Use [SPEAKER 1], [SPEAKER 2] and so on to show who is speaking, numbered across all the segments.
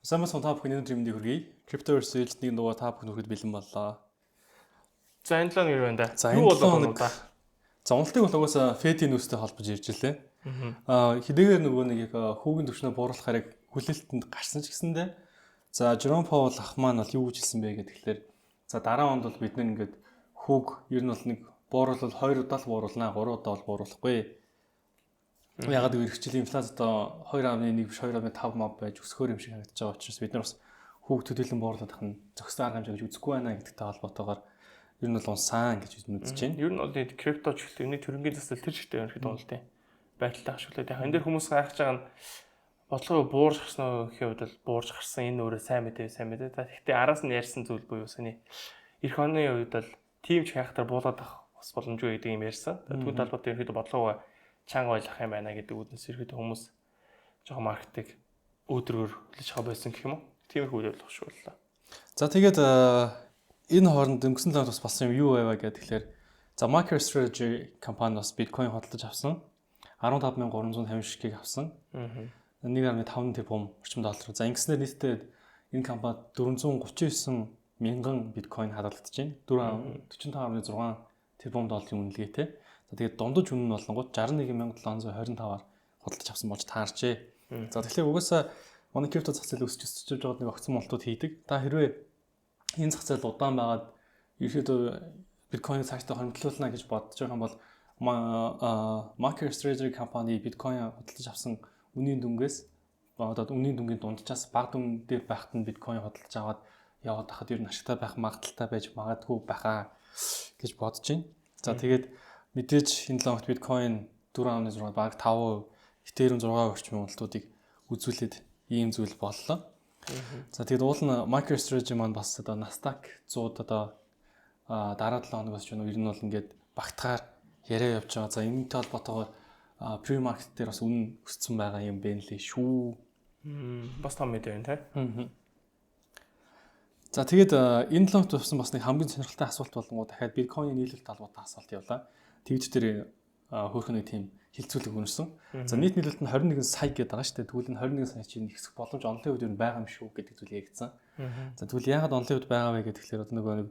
[SPEAKER 1] Самбас та бүхний өнөөдрийн мэндийг хүргэе. Crypto Sales-ийн дугаар та бүхэн хүрэхэд бэлэн боллоо.
[SPEAKER 2] За энэ 7 юу вэ да?
[SPEAKER 1] Юу
[SPEAKER 2] болоод байна да?
[SPEAKER 1] За уналтыг бол угаасаа Fed-ийн нүүстэй холбож ирж илээ. Хэдийгээр нөгөө нэг яг хүүгийн төвчнөө бууруулахаар хүлээлтэнд гарсан ч гэсэндээ за Jerome Powell ах маань бол юу гэж хэлсэн бэ гэхээр за дараа онд бол бид нэг хүүг ер нь бол нэг бууруулал 2 удаа л бууруулнаа, 3 удаа бол бууруулахгүй. Ягаад гэвэл хичээл инфляц одоо 2.1 биш 2.5 мав байж өсгөхөр юм шиг харагдаж байгаа учраас бид нар бас хүүг төдийлөн бууруулах нь зохистой арга хэмжээ гэж үзэхгүй байна гэдэгтэй холбоотойгоор ер нь бол унсаан гэж үзэж байна.
[SPEAKER 2] Ер нь бол крипто ч гэдэг нэг төрөнгийн засал тэр чигтэй юм шиг байна. Байдалтай ашиглаад яг энэ дэр хүмүүс гайхаж байгаа нь бодлого буурж гарсан гэхийн үед бол буурж гарсан энэ өөрөө сайн мэдээ. Гэхдээ араас нь ярьсан зүйл буюу саний эх оны үед бол тим ч хайхтар буулаад авах бас боломжгүй гэдэг юм ярьсан. Түүний талбарт ерөөхдөө бодлого чанга ойлгох юм байна гэдэг үднэс ерөөхдөө хүмүүс жоохон маркетинг өөдрөөр хүлээж авах байсан гэх юм уу? Тиймэрхүү үйл явдал шууллаа.
[SPEAKER 1] За тэгээд энэ хооронд өнгөрсөн талаар бас болсон юм юу байваа гэхээр за MicroStrategy компани бас биткойн хөдөлж авсан. 15,350 ширхгийг авсан. 1.5 тэрбум орчим доллар. За ингэснээр нийтдээ энэ компанид 439 мянган биткойн хадгалагдаж байна. 45.6 тэрбум долларын үнэлгээтэй. За тэгээд дундаж үнэ нь болонгууд 61725-аар худалдаж авсан болж таарчээ. За тэгэхээр угаасаа манай крипто зах зээл өсч байгаа нэг огцон молтууд хийдэг. Та хэрвээ энэ зах зээл удаан байгаад ерөөдөө биткойныг цаашдаа хөрөнгөлүүлнэ гэж бодож байгаа юм бол MicroStrategy компани биткойн худалдаж авсан үнийн дүнгээс одоо үнийн дүнгийн дунджаас бага дүн дээр байхад нь биткойн худалдаж аваад яваад хахад ер нь ашигтай байх магадaltaй байж магадгүй байхаа гэж бодож байна. За тэгээд мэдээж энэ 7 хоногт биткойн 4.6 баг 5%, Ethereum 6 орчим уналтуудыг үзүүлээд ийм зүйл боллоо. За тэгээд уул нь MicroStrategy маань бас одоо Nasdaq 100 одоо дараа 7 хоногоос ч ер нь бол ингээд багтахаар яриа явж байгаа. За энэтэй холбоотойгоор pre-market дээр бас үнэн өссөн байгаа юм бэ нэлээ шүү.
[SPEAKER 2] Бас том мэдээ байна те.
[SPEAKER 1] За тэгээд энэ 7 хоногт болсон бас нэг хамгийн сонирхолтой асуулт болонгоо дахиад биткойны нийлүүлэлт талбартай асуулт явлаа. Твич дээр хөөрхөн нэг тийм хилцүүлэг үнэрсэн. За нийт нийлүүлэлт нь 21 сая гэдэг байгаа шүү дээ. Тэгвэл энэ 21 сая чинь ихсэх боломж онлын үед юу байгаа юм шүү гэдэг зүйлийг ягдсан. За тэгвэл яагаад онлын үед байгаа вэ гэхээр одоо нөгөө нэг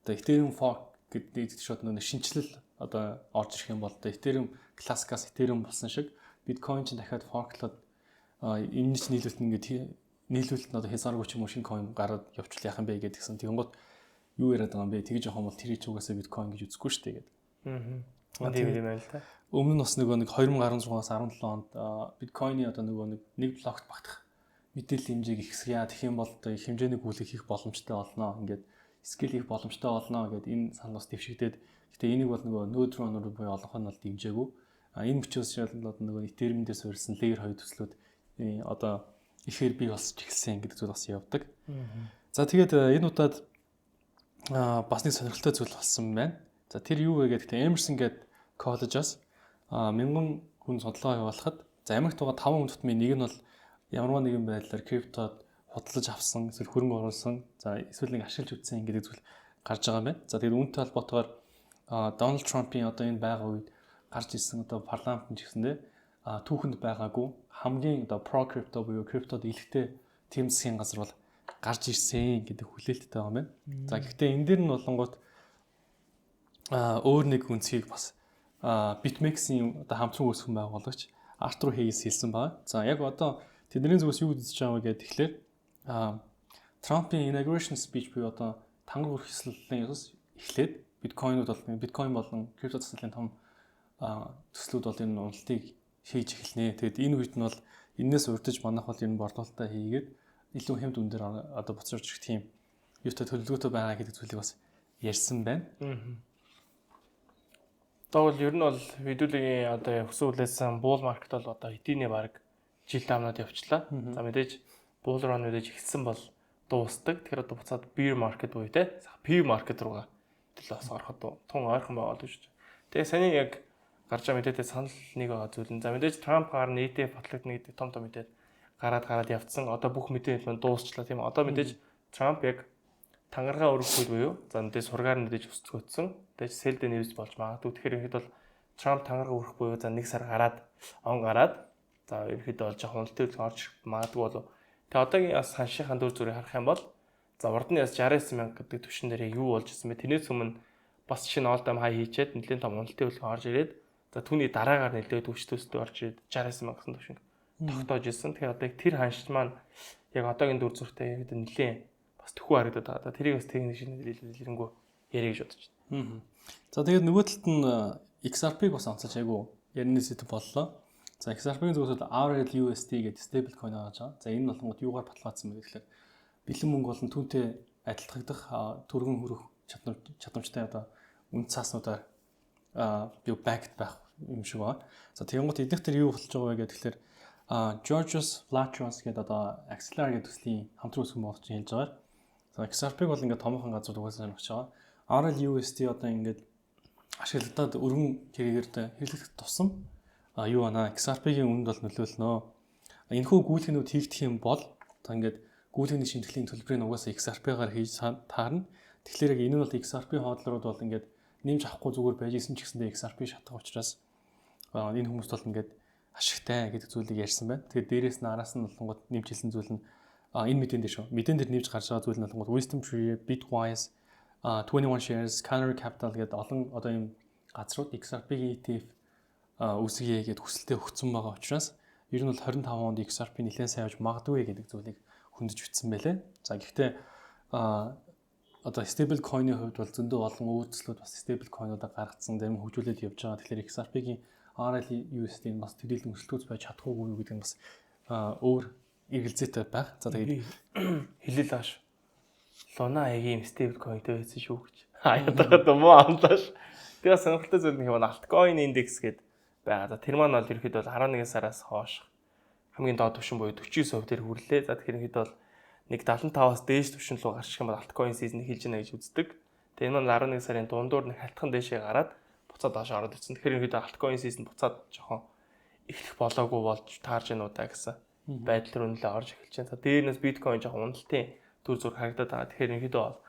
[SPEAKER 1] одоо Ethereum fork гэдэг шууд нөгөө шинжилэл одоо орж ирэх юм бол одоо Ethereum классикаас Ethereum болсон шиг биткойн чинь дахиад forklоод энэ ч нийлүүлэлт нь ингээд нийлүүлэлт нь одоо хязгааргүй ч юм уу шинэ coin гараад явуул яах юм бэ гэдгсэн. Тэгэнгუთ юу яриад байгаа юм бэ? Тэгж явах юм бол тэрийг ч угаасаа биткойн гэж үзэхгүй шүү дээ гэдэг.
[SPEAKER 2] Тийм юм байна л та.
[SPEAKER 1] Өмнө нь бас нөгөө нэг 2016-аас 17 онд биткойны одоо нөгөө нэг блокт багтах мэдээллийн хэмжээг ихсгийа тэгэх юм бол одоо их хэмжээний гүйлэг хийх боломжтой болно. Ингээд скейл хийх боломжтой болно гэдэг энэ санал бас дэвшигдээд гэтээ энийг бол нөгөө нode runner буюу олонх нь бол дэмжээгүй. Энэ бичээс шалгалт нөгөө Ethereum дээр суурилсан layer 2 төслүүд одоо ихээр бий болсож эхэлсэн гэдэг зүйл бас явдаг. За тэгээд энэ удаад бас нэг сонирхолтой зүйл болсон байна. За тэр юу вэ гэдэг Emerson гэдэг коллежоос 1000 хүн судалгаа явуулахад за Америкт байгаа 5 хүн тутмын нэг нь бол ямарваа нэгэн байдлаар криптод худалдаж авсан, эсвэл хөрөнгө оруулсан, за эсвэл нэг ашиглаж үзсэн гэдэг зүйл гарч байгаа юм байна. За тэгээд үүнтэй холбоотойгоор Дональд Трампын одоо энэ байгаа үед гарч ирсэн одоо парламентд ч гэсэндээ түүхэнд байгаагүй хамгийн одоо про крипто буюу криптод илэгтэй тэм засгийн газар бол гарч ирсэн гэдэг хүлээлттэй байгаа юм байна. За гэхдээ энэ дээр нь болонгууд өөр нэг үнцгийг бас BitMEX-ийн одоо хамтран үүсгэн байгуулагч Артур Хейс хэлсэн байна. За яг одоо тэдний зүгээс юу үзэж байгаа вэ гэхээр тэгэхээр Трампын inauguration speech буюу одоо тангар хүрхслийн ёсос эхлээд биткойн болон крипто засгийн том төслүүд бол энэ уналтыг хийж эхэлнэ. Тэгэд энэ үед нь бол энээс урдж манайх бол энэ борлуулалтаа хийгээд илүү хэмд үн дээр одоо буцааж ирэх тийм юутай төлөвлөгөөтэй байгаа гэдэг зүйлийг бас ярьсан байна.
[SPEAKER 2] Тэгвэл ер нь бол видеогийн одоо өсвөлээсэн bull market бол одоо хэдийнэ баг жил дамнаад явчлаа. За мэдээж bull run мэдээж эхэлсэн бол дуустдаг. Тэгэхээр одоо буцаад bear market буюу те peer market руугаа төлөөс ороход тун ойрхон байгаа л шүү дээ. Тэгээ саний яг гарч байгаа мэдээтэй санал нэг байгаа зүйл нь. За мэдээж Трамп гарна ETF батлагдана гэдэг том мэдээд гараад явцсан. Одоо бүх мэдээ дуусчлаа тийм. Одоо мэдээж Трамп яг тангараа өргөх үед буюу за мэдээж сургаар нь мэдээж өсцгөөцсөн. Мэдээж сэлдэ нэрвс болж магадгүй. Тэгэхээр ихэд бол Трамп тангараа өргөх буюу за 1 сар гараад за ерөөхдөө болж хуналтын орж магадгүй болов. Тэгээ одоогийн бас ханшийнхаа дүр зургийг харах юм бол за урд нь бас 69 мянга гэдэг түвшин дээр яг юу болж ирсэн бэ? Тэрнээс өмнө бас шинэ all time high хийчээд нэлээд том уналтын хөлөг орж ирээд за түүний дараагаар нэлээд төвч төстэй орж ирээд 69 мянга гэсэн түвшин тогтоож ирсэн. Тэгэхээр одоо тэр ханш маань яг одоогийн дүр зуртай яг нэлээд бас төхөө харагдаад байгаа. Тэрийг бас техник шинэ хэлэнгүү яриа гэж бодож байна.
[SPEAKER 1] За тэгээд нөгөө талд нь XRP-г бас онцолж айгу ярины сэдв боллоо. За XRP-ийн зөвхөн RLUSD гэдэг stable coin байгаа жаа. За энэ болгонгод юугаар баталгаажсан бэ гэхээр бэлэн мөнгө болон түүнтэй адилтгагдах түргэн хөрөх чадамжтай одоо үн цааснуудаар бие backed байх юм шиг байна. За тэгэнгუთ эднийх төр юу болж байгаа вэ гэхээр Georgios Vlachos гэдэг одоо Axelar гэдэг төслийн хамтран үүсгэн болж хэлж байгаа. За XRP-г бол ингээд томоохон газар угаасаа сонирхож байгаа. RLUSD одоо ингээд ашиглагдаад өргөн хэрэгээр хэрэглэх тусам юу байна? XRP-гийн үнэнд бол нөлөөлнө. Энэхүү гүйлгэнүүд хийгдэх юм бол одоо ингээд гүйлгэний шимтгэлийн төлбөрийг угаасаа XRP-гаар хийж таарна. Тэгэхээр яг энэ нь бол XRP хооллорууд бол ингээд нэмж авахгүй зүгээр байж исэн ч гэсэндээ XRP шатах учраас энэ хүмүүс бол ингээд ашигтай гэдэг зүйлийг ярьсан байна. Тэгээд дээрээс нь араас нь болонгод нэмж хэлсэн зүйл нь энэ мэдэн дээр шүү. Мэдэн дээр нэмж гарч байгаа зүйл нь болонгод Wisdom Tree, Bitwise, 21 Shares, Canary Capital гэдэг олон одоо ийм газрууд XRP-гийн ETF үсгэе гэдэг хүсэлтэд өгсөн байгаа учраас ер нь бол 25 онд XRP нэлээд сайн явж магадгүй гэдэг зүйлийг хөндөж бичсэн байлээ. За гэхдээ одоо stable coin-ийн хувьд бол зөндөө олон үйлдэлүүд бас stable coin-уудаа гаргацсан зарим хөгжүүлээд явж байгаа. Тэгэхээр XRP-гийн RLUSD-ийн бас төдийлөн өсөлтөөс байж чадахгүй юу гэдэг нь бас өөр эргэлзээтэй байх. За тэгээд
[SPEAKER 2] хэлэл ааш. Луна аягийн stable coin-тэй байсан шүү гэж. Яагаад муу амлааш. Тэгээ сонирхолтой зүйл нэг юм altcoin index гэдэг байгаа. За тэр маань бол ерөөхдөө бол 11 сараас хойш хамгийн доод түвшин буюу 49% дээр хүрлээ. За тэгэхээр ерөөхдөө бол нэг 75-аас дээш түвшин рүү гарчих юм бол altcoin season эхэлж байна гэж үздэг. Тэгээ энэ маань 11 сарын дундуур нэг халтхан дээшээ гараад буцаад доошоо ороод ирсэн. Тэгэхээр ерөөхдөө altcoin season буцаад жоохон эхлэх болоогүй болж таарж байна уу та гэсэн байдал руу нэлээд орж эхэлж байна. За дээрнээс биткойн жоохон уналтын төр зур харагдаад байгаа. Тэгэхээр ерөөхдөө бол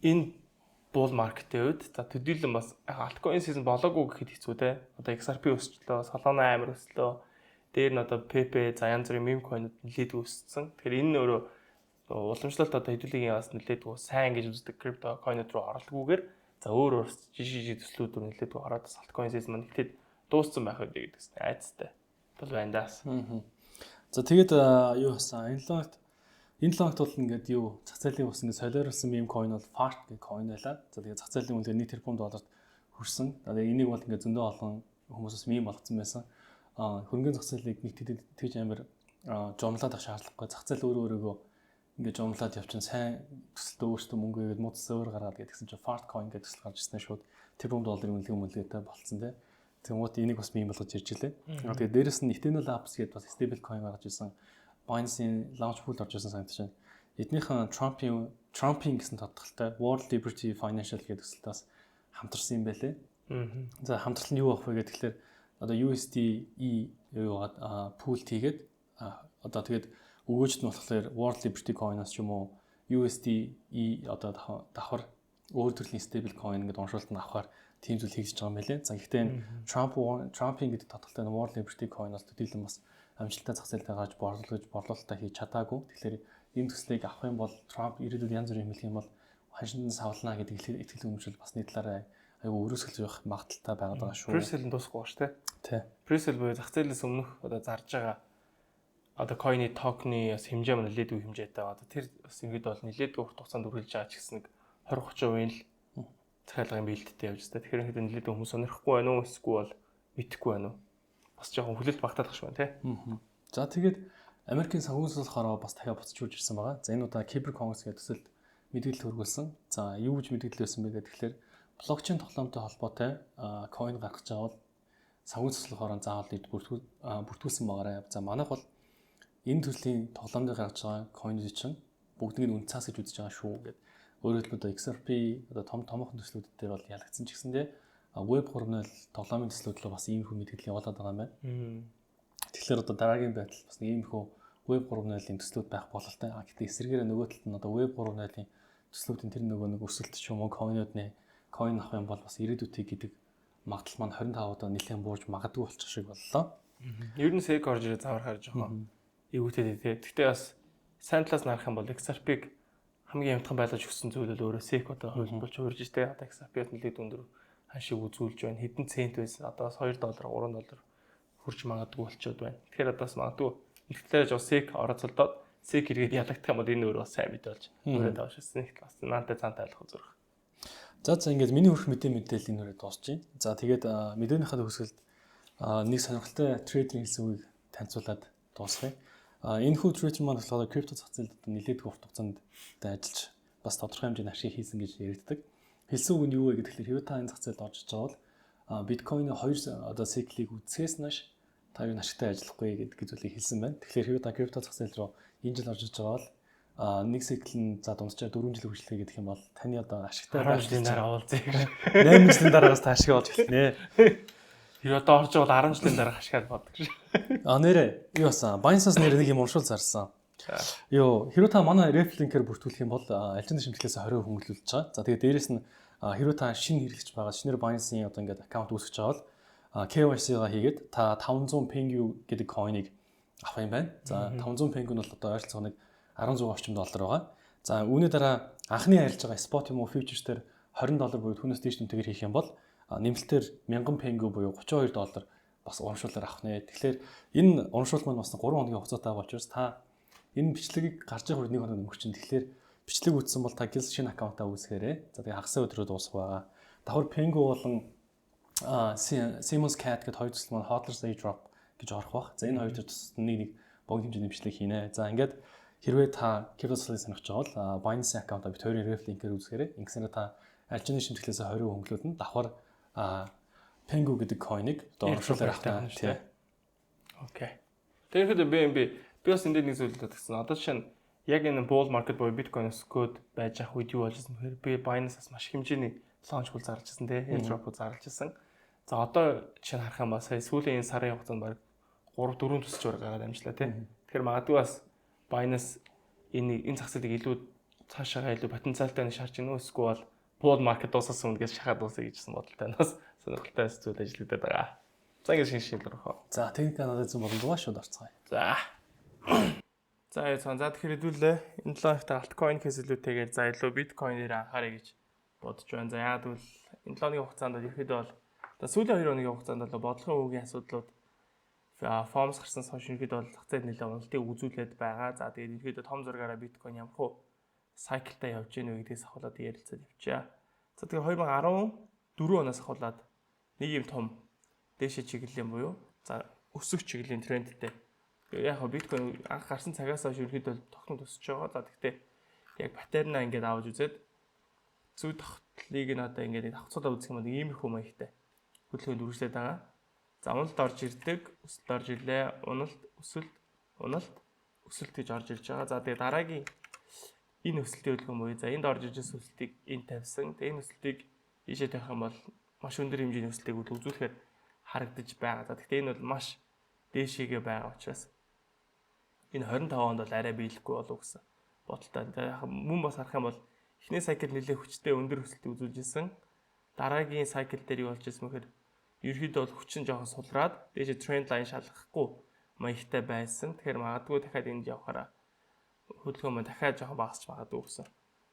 [SPEAKER 2] энэ bull market-ийн үед за төдийлөн бас altcoin season болоогүй гэхэд хэцүү те. Одоо XRP өсчлөө, Solana амар өслөө. Дээр нь одоо Pepe, за янз бүрийн meme coin-ууд нэлээд өссөн. Тэгэхээр энэ нь өөрөө уламжлалт одоо хэдүүлгийн бас нэлээд сайн гэж үздэг крипто coin-ууд руу оролцгүйгээр за өөр жижиг төслүүд рүү нэлээд ороод altcoin season маань ихтэй дууссан байх үү гэдэгс айцтай бол байна даас.
[SPEAKER 1] За тэгээд юу хасан энэ логт бол ингээд юу зах зээлийн ус ингээд солиорлсон meme coin бол Fart гэх coin байлаа. За тэгээд зах зээлийн үнэлгээ 1 тэрбум долларт хүрсэн. Тэгээд энийг бол ингээд зөндөө олон хүмүүсээс meme болгоцсон байсан. Хөрөнгөний зах зээлийг нэг тэгж амар жомлоод авах шаардлагагүй. Зах зээл өөрөөгөө ингээд жомлоод явчихсан сайн төсөлтөө өөртөө мөнгө өгөөд муудсан өөр гаргаад гэдгсэн чинь Fart coin гэдэг төсөл гарч ирсэн шууд тэрбум долларын үнэлгээтэй болцсон те. Тэгмүүд энийг бас meme болгож ирж илээ. Тэгээд дээрэс нь Eternal Labs гэдэг бас stable coin гарч ирсэн. Binance-ийн launch pool орж ирсэн санагдаж байна. Эднийхэн Trumping гэсэн тодорхойлолтой World Liberty Financial гэдэг төсөлтөөс хамтарсан юм байлээ. За хамтрал нь юу авах вэ гэхээр одоо USDE юугаад pool хийгээд одоо тэгээд өгөөжд нь болохоор World Liberty Coin-аас ч юм уу USDE одоо давхар өөр төрлийн stable coin гэдэг уншуулт нь авахар тийм зүйл хийж байгаа юм байлээ. За гэхдээ Trumping гэдэг тодорхойлолтой World Liberty Coin-аас төдийлөн бас амжилттай зах зээлдээ гарч борлуулалтаа хийж чадаагүй. Тэгэхээр ийм төслийг авах юм бол Trump ирээдүйд янз бүрийн хэмлэх юм бол хашин савлна гэдэг итгэл үнэмшил бас нийтлээрээ аюу өрөөсгөлж явах магадaltaй байгаад байгаа шүү.
[SPEAKER 2] Pre-sale нь дуусахгүй шүү,
[SPEAKER 1] тий.
[SPEAKER 2] Pre-sale буюу зах зээлээс өмнөх одоо зарж байгаа одоо coin-ы токен-ы бас хэмжээ маань нэлээдгүй хэмжээтэй байгаа. Одоо тэр бас ингээд бол нэлээдгүй урт хугацаанд үргэлж байгаа ч гэсэн нэг 20-30% л захиалгын биелэлттэй явж байгаа. Тэгэхээр ихэд нэлээдгүй хүмүүс сонирхгүй байна уу эсвэл бол мэдэхгүй байна уу? Бас жоохон хүлээлт багтаах шүү байна тий.
[SPEAKER 1] За тэгээд Америкийн санхүүжилт хороо бас дахиад буцаж хурж ирсэн байгаа. За энэ удаа Cybercoins гэдэг төсөлд мэдээлэл хөргүүлсэн. За юу гэж мэдээлэл өгсөн бэ гэхээр блокчейн тоглоомтой холбоотой coin гаргаж байгаа бол санхүүжилт хороо заавал бүртгүүлсэн байгаарай. За манайх бол энэ төрлийн тоглоомд гаргаж байгаа coin-ыг чинь бүгднийг үн цаас гэж үзэж байгаа шүү гэдэг. Өөрөөр хэлбэл XRP одоо томоохон төслүүд дээр бол ялагдсан ч гэсэндээ Web 3.0 тоглоомын төслүүд л бас ийм их мэдээлэл явуулаад байгаа юм байна. Тэгэхээр одоо дараагийн байдал бас нэг ийм их Web 3.0-ийн төслүүд байх бололтой. Гэхдээ эсрэгээр нөгөө талд нь одоо Web 3.0-ийн төслүүдийн тэр нөгөө нэг өсөлт ч юм уу coin-ууд нэ coin авах юм бол бас ирээдүйтэй гэдэг магадлал маань 25 удаа нэлээд буурж магадгүй болчих шиг боллоо.
[SPEAKER 2] Ер нь SEC орж ирээ завар харж байгаа. Эвгүүтэй тий. Гэхдээ бас сайн талаас нь харах юм бол XRP-г хамгийн амтхан байлгаж өгсөн зүйл бол өөрөө SEC одоо хөлбөлж хуурж штэ. Одоо XRP-д нэлээд өндөр ханшиг үзүүлж байна. Хэдэн цент байсан. Одоо $2, $3 хүрч магадгүй болчиход байна. Тэгэхээр одоо бас магадгүй нэгтлээ жоо SEC оролцолдоод SEC хэрэгэд ялагдах юм бол энэ өөрөө бас сайн мэдээ болж өрөөд авах шсэн. Нэг бас наантай цаантай ойлгох зүрх.
[SPEAKER 1] За ингээд миний хүрх мэдээлэл энэ хүрээ дуусч байна. За тэгээд мэдээнийхээ төгсгөлд нэг сонирхолтой трейдинг хэлсэн үгийг танилцуулаад дуусгая. Энэ хүү трейдер маань болохоор крипто зах зээлд нэлээд урт хугацаанд ажиллаж бас тодорхой хэмжээний ашиг хийсэн гэж яригддаг. Хэлсэн үг нь юу вэ гэхээр хэрэв та энэ зах зээлд орж иж байгаа бол биткойны 2 одоо циклийг үзсээс нааш та юу ашигтай ажиллахгүй гэдэг зүйлийг хэлсэн байна. Тэгэхээр хэрэв та крипто зах зээл рүү энэ жил орж иж байгаа бол нэг цикл нь за дунджаа 4 жил үргэлжлэхэ гэдэг юм бол таны одоо ашигтай
[SPEAKER 2] 10 жилийн дараа уулзъя.
[SPEAKER 1] 8 жилийн дараагаас та ашиг олж эхэлнэ.
[SPEAKER 2] Тэр одоо орж бол 10 жилийн дараа ашигад боддог ш.
[SPEAKER 1] Нэрээ юу басан? Binance-аас нэр нэг юм уншуул зарсан. Ёо, хэрэв та манай Reflink-ээр бүртгүүлэх юм бол алжин шимтгэлээс 20% хөнгөлүүлж байгаа. За тэгээд дээрэс нь хэрэв та шинэ хэрэглэгч байгаа, шинээр Binance-ийн одоо ингээд аккаунт үүсгэж байгаа бол KYC-га хийгээд та 500 Pengu гэдэг coin-ыг авах юм байна. За 500 Pengu нь бол одоо ойролцоогоо нэг 16 орчим доллар байгаа. За үүний дараа анхны арилж байгаа spot юм уу futures дээр $20 буюу түүнээс дээш нэмтэйгээр хийх юм бол нэмэлтээр 1000 Pengu буюу $32 бас урамшуулаар авах нэ. Тэгэхээр энэ урамшуул маань бас 3 хоногийн хугацаатай байгаа учраас та энэ бичлэгийг гарч ирэх 1 хоног өнгөрчин. Тэгэхээр бичлэг үүссэн бол та гис шинэ аккаунтаа үүсгээрэй. За тэгээ хагас өдрөө дуусах байгаа. Давхар Pengu болон Simmons Cat гэдэг хоёр төсөл маань Hodler's Airdrop гэж орох бах. За энэ хоёр төсөлд нэг богино хэмжээний бичлэг хийнэ. За ингээд хэрвээ та крипто зах зээлийг сонирхож байгаа бол Binance аккаунтаа бит хоёрын Reflink-ээр үзгээрэй. Ингэснээр та алжины шимтгэлээс 20% хөнгөлөлтөнд давхар Pengu гэдэг coin-ыг одоо урамшуулаар авах юм тийм. Окей.
[SPEAKER 2] Тэгэхээр би бас энэ нэг зүйл хэлсэн. Одоо жишээ нь яг энэ bull market буюу биткойнос код байж ах үед юу болж ирсэн бэхээр би Binance-аас маш хэмжээний launch pool зарлж ирсэн тийм. Airdrop зарлж ирсэн. За одоо жишээ нь харах юм ба сая сүүлийн энэ сарын хугацаанд баг 3-4 төсч гаргаад амжлаа тийм. Тэгэхээр магадгүй бас Binance энэ зах зээлийг илүү цаашаа илүү потенциалтай шаарч гинөө эсвэл бол bull market дууссан үндгээс шахаад дуусах гэжсэн бодолтой нас сонирхолтой зүйл ажиллагдаад байгаа. За ингэ шинжлэл орох.
[SPEAKER 1] За техник анализ боломжтой шууд орцгоё.
[SPEAKER 2] За. За тэгэхээр хэдүүлээ энэ 7 хоногт альткойн хэсэлүүтэйгээр за илүү биткойнээр анхаарай гэж бодож байна. За яагаад гэвэл энэ 7 хоногийн хугацаанд ерөөдөө бол сүүлийн 2 хоногийн хугацаанд бол бодлогын үгийн асуудлууд формс гарснаас хойш ерөөдөө бол зах зээл нэлээд уналтыг үзүүлээд байгаа. За тэгээд ерөөдөө том зургаараа биткойн ямар хөө сайклтай явж гэнэ вэ гэдгээс ахуулаад ярилцаад явчаа. За тэгээд 2014 оноос ахуулаад нэг юм том дээшээ чиглэлийн буюу за өсөх чиглэлийн трендтэй. Яг хөө биткойн анх гарсан цагаас хойш ерөөдөө тогтмол өсөж байгаа. За гэхдээ яг паттернаа ингээд авч үзээд зүй тогтлыг нь одоо ингээд давцуулаад үзэх юм бол иймэрхүү маягтай хөдөлгөөнд үргэлжлээд байгаа. За уналт орж ирдэг, өсөлт орж ирлээ. Уналт, өсөлт, уналт, өсөлт гэж орж ирж байгаа. За тэгээд дараагийн энэ өсөлтийн хөдөлгөөн буюу за энд орж ирж байгаа өсөлтийг энд тавьсан. Тэгээд энэ өсөлтийг ийшээ тавих юм бол маш өндөр хэмжээний өсөлтийг үзүүлэхээр харагдаж байгаа. За гэхдээ энэ бол маш дээшээгээ байгаа учраас энэ 25 онд бол арай биелэхгүй болов гэсэн бодолтой. Тэгээд мөн бас харах юм бол эхний цикл нэлээд хүчтэй өндөр өсөлтийг үзүүлж ирсэн. Дараагийн цикл дээр юу болж ирсэн мэхээр ерөөхдөө бол хүчин жоохон сулраад дээшээ тренд лайн шалгахгүй маягтай байсан. Тэгэхээр магадгүй дахиад энд явахаараа хөдөлгөөн маань дахиад жоохон багасч магадгүй гэсэн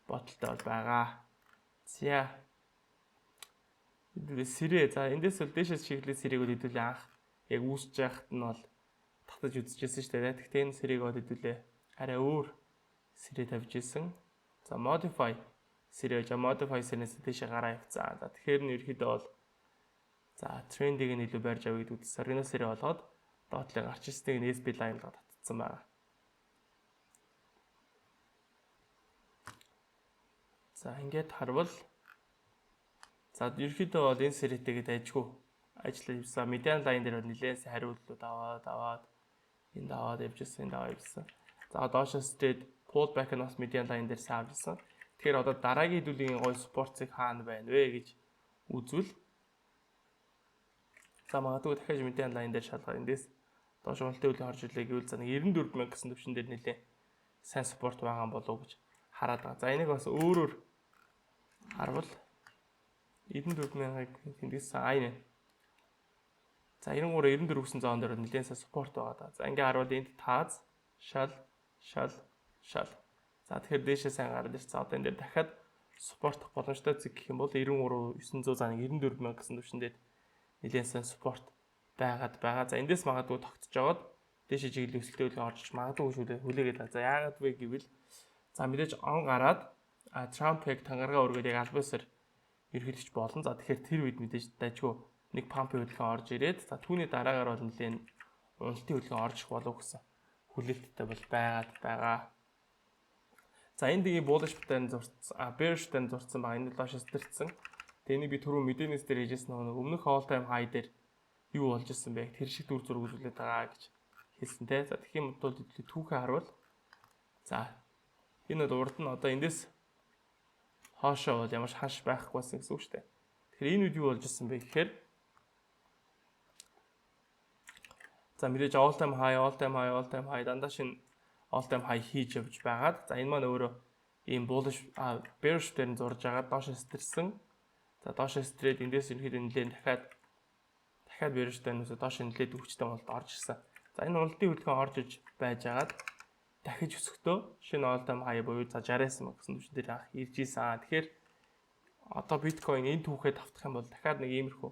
[SPEAKER 2] бодолтой бол байгаа. За сэрээ за эндээс бол дээшээс чиглэлээ сэрээг бол хэдүүлээ анх яг үүсэж байхад нь бол татаж үзчихсэн шүү дээ. Гэхдээ энэ сэрээг бол хэдүүлээ арай өөр сэрээ тавьж ирсэн. За modify сэрээ modify сэрнээс дээшээ гараа явцсан. За тэгэхээр нь ерөөхдөө бол за трендийг нь илүү барьж авъя гэдэг үгс саргинаа сэрээ болгоод доотлын гарч ирснийг нь SB line руу татцсан байна. За ингээд харвал за ерөөхдөө бол энэ сэрэтэйгээ дайжгүй ажиллаж явсан. Median line дээр нэлээс хариултууд аваад энд аваад явжсэн, энд аваад явжсэн. За доошоос тэгээд pullback нь бас median line дээр савжсан. Тэгэхээр одоо дараагийн хэдүүлийн гой спортыг хаана байна вэ гэж үзвэл за магадгүй дахиад median line дээр шалгаа эндээс доош уналтын үеийг харж илээ гэвэл за 94,000 гэсэн төвшин дээр нэлээ сайн спорт байгаа болов уу гэж хараад байгаа. За энийг бас өөрөөр харвал 94,000-ыг тэндээс айна. За 93 94 гэсэн зоон дээр нэлээд сайн спорт байгаа даа. За ингээ харвал энд тааз, шал, шал. За тэгэхээр дээшээ сайн гараад ирсэн. Одоо энэ дээр дахиад спортох боломжтой зэг гэх юм бол 93,900 за 94,000 гэсэн түвшиндээ нэлээд сайн спорт байгаа. За эндээс магадгүй тогтцож жагаад дээшээ чиглэлийн өсөлтөө үлгэн орж магадгүй шүү дээ. Хүлээгээд. За яагаад вэ гэвэл за мэдээж он гараад Трампыг тангараа өргөд яг альбасаар ерхийлж болно. За тэгэхээр тэр үед мэдээж дайггүй нэг пампын хөдөлгөөн орж ирээд за түүний дараагаар бол нэлээд уналтын хөдөлгөөн орж ирэх болов гэсэн хүлээлттэй бол байгаа. За энэ дэгийн bullish pattern зурцсан, bearish pattern зурцсан байгаа. Энэ доош стэрсэн. Тэнийг би түрүү мэдээнээс дээр хийжсэн нэг өмнөх all time high дээр юу болж ирсэн бэ? Тэр шиг дүр зураг үзүүлээд байгаа гэж хэлсэн те. За тэгэх юм бол түүхээ харвал за энэ бол урд нь одоо эндээс хоошоо бол ямар ч ханш байхгүй байсан гэсэн үг шүү дээ. Тэгэхээр энэ үед юу болж ирсэн бэ гэхээр за мэдээж all time high дандаа шин all time high хийж явж байгаад за энэ маань өөрөө ийм bullish bearish дээр нь зурж агаад доош стэрсэн. За доош стрээд эндээс ерөөхдөө нэлээд дахиад bearish дээр нь доош нэлээд өвчтэй болд орж ирсэн. За энэ уналтын хөдөлгөөн орж иж байж агаад дахиж өсөхдөө шинэ all time high буюу за 69,000 гэсэн түвшин дээр анх ирж ийсэн. Тэгэхээр одоо биткойн энэ түүхээ давтах юм бол дахиад нэг иймэрхүү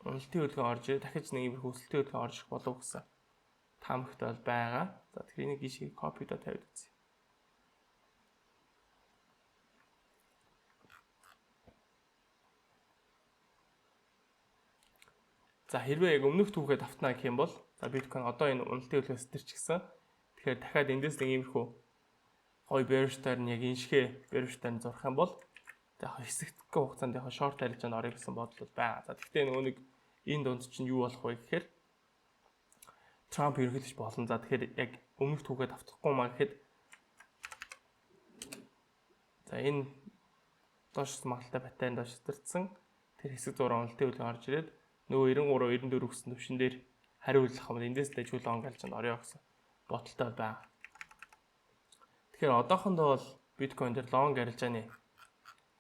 [SPEAKER 2] уналтын хөдөлгөөн орж ирээ дахиж нэг иймэрхүү өсөлтийн хөдөлгөөн орж ирэх болов гэсэн таамагтай бол байгаа. За тэгэхээр энийг гişиг копидо тавьд үзье. За хэрвээ яг өмнөх түүхээ давтнаа гэх юм бол за биткойн одоо энэ уналтын хөдөлгөөн стэрч гисэн. Тэгэхээр дахиад эндээс нэг иймэрхүү гоё bearish таар нь яг энэ шигэ bearish таар нь зурх юм бол яг хэсэгтгэх хугацаанд яг short арилжаанд орё гэсэн бодол байгаа. За гэхдээ нөгөө нэг энэ дунд чинь юу болох вэ гэхээр Трамп ерөнхийлөгч болно. За тэгэхээр яг өмнөх түүхээ давтахгүй маа гэхэд за энэ доош магталтай паттерн доош стэрсэн тэр хэсэг зураг уналтын хөдөлгөөн орж ирээд нөгөө 93 94 гэсэн түвшин дээр хариулах юм бол эндээс дэжүүл он галжинд орё гэсэн бодолтой байна. Тэгэхээр одоохондоо бол биткойн дээр long арилжааны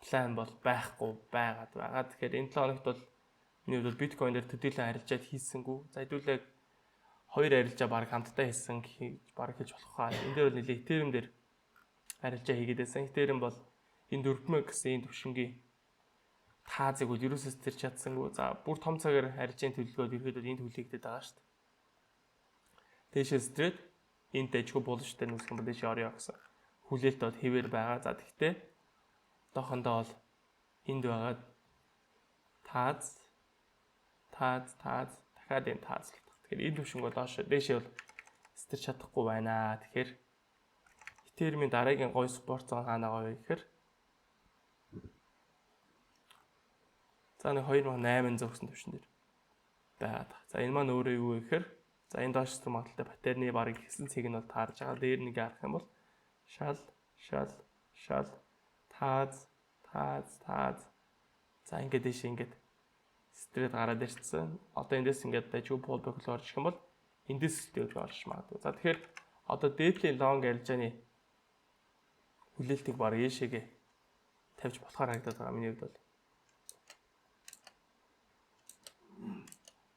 [SPEAKER 2] план бол байхгүй байгаад байгаа. Тэгэхээр энэ 7 хоногт бол миний хувьд биткойн дээр төдийлөн арилжаад хийсэнгүү. За хэдүүлээ 2 арилжаа баг хамтдаа хийсэн баг хийж болох хаа. Энэ дээр бол нэлээ Ethereum дээр арилжаа хийгээд байсан. Ethereum бол энэ 4,000 гэсэн энэ түвшингийн таазыг бол ерөөсөө стэрч чадсангүй. За бүр том цагаар арилжааны төлөвлөгөөд ерөөдөө энэ төлөвлөгдөд байгаа шүү дээ. Дээшээ стрит энэ дэжгүй булштай нүсэх юм дээшээ орё гэсэн хүлээлт бол хэвээр байгаа. За тэгтээ одоохондоо бол энд байгаа тааз дахиад энэ таазлах. Тэгэхээр энэ түвшинг бол доош дээшээ бол стэрч чадахгүй байна. Тэгэхээр Ethereum-ийн дараагийн гоё спорт зон хаана гоё гэхээр за нэг 2800 гэсэн түвшин дээр байгаад. За энэ маань өөрөө юу вэ гэхээр за энэ доош магталтай паттерны барыг хэсэн цэг нь бол таарж байгаа. Дээр нэг харах юм бол шал тааз. За ингээд дэше ингээд стрит гараад ирсэн. Одоо эндээс ингээд дайггүй pullback руу орж ирэх юм бол эндээс стрит орж магадгүй. За тэгэхээр одоо дээдлийн long арилжааны хүлээлтийг баг ийшээгээ тавьж болохоор харагдаад байгаа миний хувьд бол.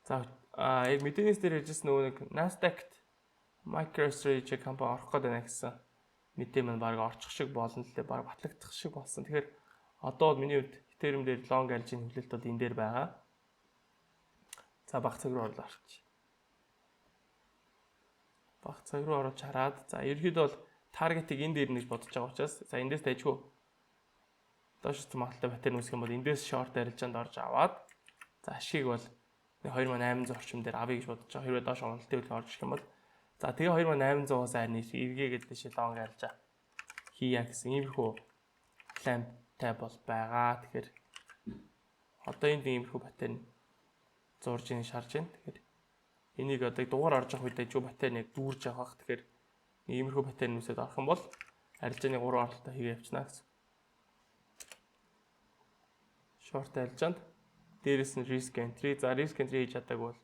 [SPEAKER 2] За яг мэдэнэс дээр хэлжсэн нөгөө нэг Nasdaq-т MicroStrategy компани орох гээд байна гэсэн мэдээ маань баг орчих шиг болно лээ, баг батлагдах шиг болсон. Тэгэхээр одоо бол миний хувьд Ethereum дээр long арилжааны хүлээлт бол энэ дээр байгаа. За баг цаг руу орлооч. Баг цаг руу орж хараад за ерөөхдөө бол таргетыг энэ дээр нэгж бодож байгаа учраас за эндээс дайггүй доош магталтай паттерн үүсгэх юм бол эндээс short арилжаанд орж аваад за ашиг бол 2800 орчим дээр авъя гэж бодож байгаа. Хэрвээ доош уналтын хөдөлгөөн орж ирэх юм бол за тэгээ 2800-аас харин эргээгээд дэше long арилжаа хийя гэсэн иймэрхүү плантай бол байгаа. Тэгэхээр одоо энэ иймэрхүү паттерн зурж ин шарж байна. Тэгэхээр энийг одоо дугаар орж явах үед дайггүй паттерныг дүүрж авах. Тэгэхээр иймэрхүү паттерн үсэд орох юм бол арилжааны 3 оролттой хийгээ явчихна гэсэн. Short арилжаанд дээрээс нь risk entry. За risk entry хийж чадаагүй бол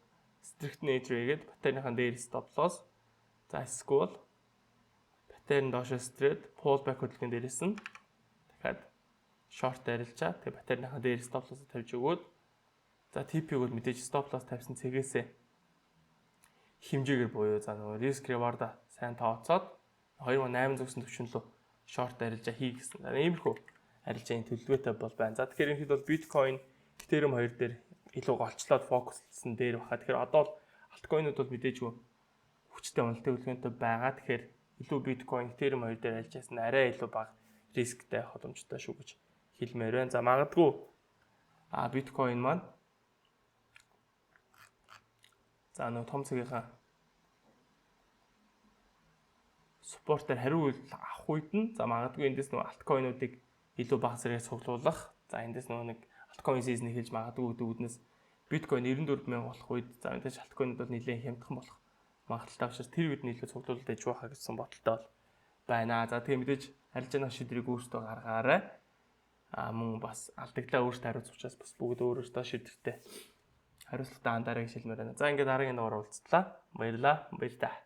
[SPEAKER 2] strict entry хийгээд паттерныхаа дээр stop loss. За эсвэл паттерн доошо straight pullback хөдөлгөөн дээрээс нь дахиад short арилжаа. Тэгээ паттерныхаа дээр stop loss тавьж өгөөд за TP-г бол мэдээж stop loss тавьсан цэгээсээ хэмжээгээр буюу за нөгөө risk reward сайн тооцоод 2840 руу шорт арилжаа хий гэсэн. Иймэрхүү арилжааны төлөвлөгөөтэй бол байна. За тэгэхээр энэ бол биткойн, Ethereum хоёр дээр илүү голчлоод фокуслсан дээр баха. Тэгэхээр одоо л альткойнууд бол мэдээжгүй хүчтэй уналтын төлөвлөгөөнтэй байгаа. Тэгэхээр илүү биткойн, Ethereum хоёр дээр арилжаас нь арай илүү бага рисктэй боломжтой шүү гэж хэлмээр байна. За магадгүй биткойн маань за нэг том цагийнхаа спортоор хариу авах үед нь за магадгүй эндээс нэг альткойнуудыг илүү бага зэрэг цуглуулах. За эндээс нэг альткойн сизон эхэлж магадгүй гэдэг үднэс биткойн 94,000 болох үед за мэдээж альткойнууд бол нэлээд хямдхан болох магадaltaй учраас тэр үед нь илүү цуглуулалт ээж байхаа гэсэн бодолтой бол байна. За тэгээ мэдээж арилжааны шийдвэрийг өөртөө гаргаарай. Мөн бас алдагдлаа өөртөө хариуцах учраас бас бүгд өөрөөсөө шийдвэртэй хариуцлагатай андараа шилмээр байна. За ингээд дараагийн дугаар уулзлаа. Баярлалаа. Баяр та.